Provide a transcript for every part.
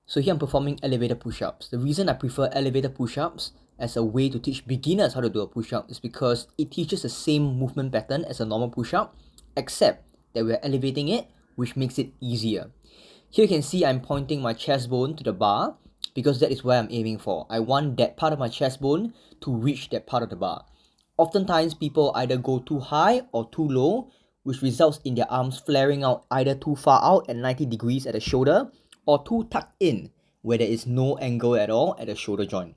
So here I'm performing elevator push-ups. The reason I prefer elevator push-ups as a way to teach beginners how to do a push-up is because it teaches the same movement pattern as a normal push-up, except that we're elevating it, which makes it easier. Here you can see I'm pointing my chest bone to the bar because that is where I'm aiming for. I want that part of my chest bone to reach that part of the bar. Oftentimes people either go too high or too low, which results in their arms flaring out either too far out at 90 degrees at the shoulder or too tucked in where there is no angle at all at the shoulder joint.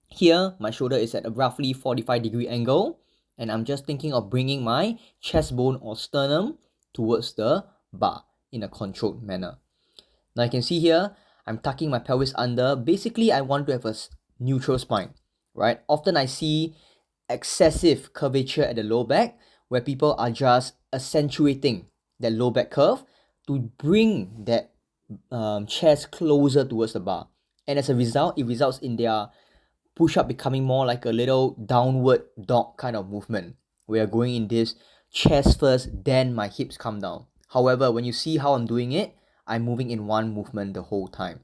Here, my shoulder is at a roughly 45-degree angle, and I'm just thinking of bringing my chest bone or sternum towards the bar in a controlled manner. Now you can see here, I'm tucking my pelvis under. Basically, I want to have a neutral spine, right? Often I see excessive curvature at the low back where people are just accentuating that low back curve to bring that chest closer towards the bar. And as a result, it results in their push-up becoming more like a little downward dog kind of movement. We are going in this chest first, then my hips come down. However, when you see how I'm doing it, I'm moving in one movement the whole time.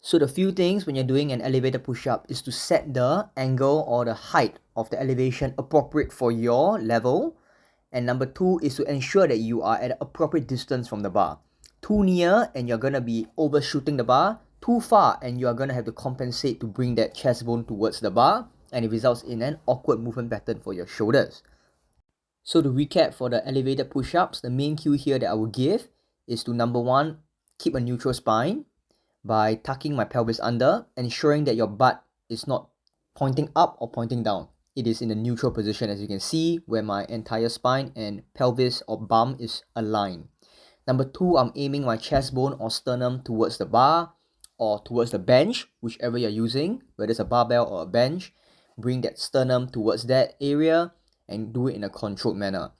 So the few things when you're doing an elevator push-up is to set the angle or the height of the elevation appropriate for your level. And number two is to ensure that you are at an appropriate distance from the bar. Too near and you're going to be overshooting the bar. Too far and you're going to have to compensate to bring that chest bone towards the bar. And it results in an awkward movement pattern for your shoulders. So to recap for the elevated push-ups, the main cue here that I will give is to number one, keep a neutral spine by tucking my pelvis under, ensuring that your butt is not pointing up or pointing down. It is in a neutral position, as you can see, where my entire spine and pelvis or bum is aligned. Number two, I'm aiming my chest bone or sternum towards the bar or towards the bench, whichever you're using, whether it's a barbell or a bench. Bring that sternum towards that area and do it in a controlled manner.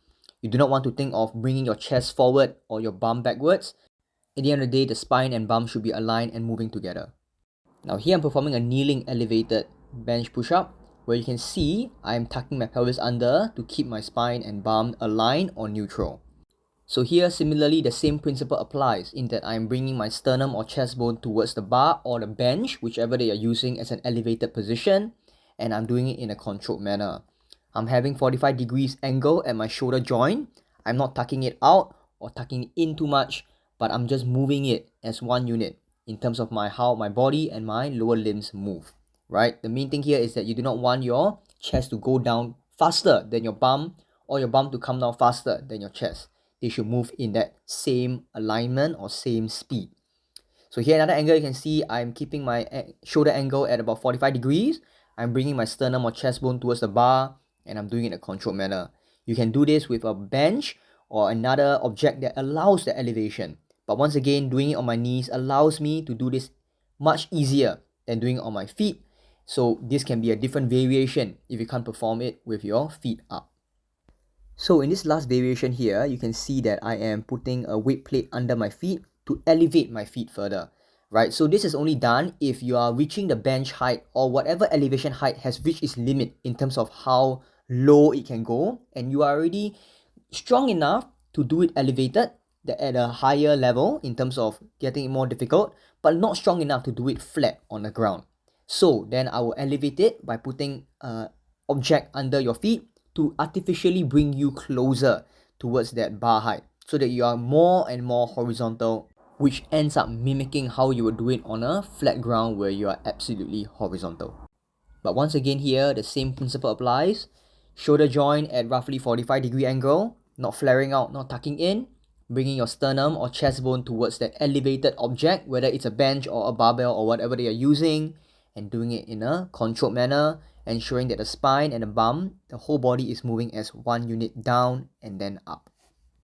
You do not want to think of bringing your chest forward or your bum backwards. At the end of the day, the spine and bum should be aligned and moving together. Now here I'm performing a kneeling elevated bench push-up where you can see I'm tucking my pelvis under to keep my spine and bum aligned or neutral. So here similarly the same principle applies in that I'm bringing my sternum or chest bone towards the bar or the bench, whichever they are using as an elevated position, and I'm doing it in a controlled manner. I'm having 45 degrees angle at my shoulder joint. I'm not tucking it out or tucking it in too much, but I'm just moving it as one unit in terms of how my body and my lower limbs move, right? The main thing here is that you do not want your chest to go down faster than your bum or your bum to come down faster than your chest. They should move in that same alignment or same speed. So here another angle, you can see I'm keeping my shoulder angle at about 45 degrees. I'm bringing my sternum or chest bone towards the bar and I'm doing it in a controlled manner. You can do this with a bench or another object that allows the elevation. But once again, doing it on my knees allows me to do this much easier than doing it on my feet. So this can be a different variation if you can't perform it with your feet up. So in this last variation here, you can see that I am putting a weight plate under my feet to elevate my feet further, right? So this is only done if you are reaching the bench height or whatever elevation height has reached its limit in terms of how low it can go, and you are already strong enough to do it elevated at a higher level in terms of getting it more difficult, but not strong enough to do it flat on the ground. So then I will elevate it by putting an object under your feet to artificially bring you closer towards that bar height so that you are more and more horizontal, which ends up mimicking how you would do it on a flat ground where you are absolutely horizontal. But once again here, the same principle applies. Shoulder joint at roughly 45 degree angle, not flaring out, not tucking in, bringing your sternum or chest bone towards that elevated object, whether it's a bench or a barbell or whatever they are using, and doing it in a controlled manner, ensuring that the spine and the bum, the whole body is moving as one unit down and then up.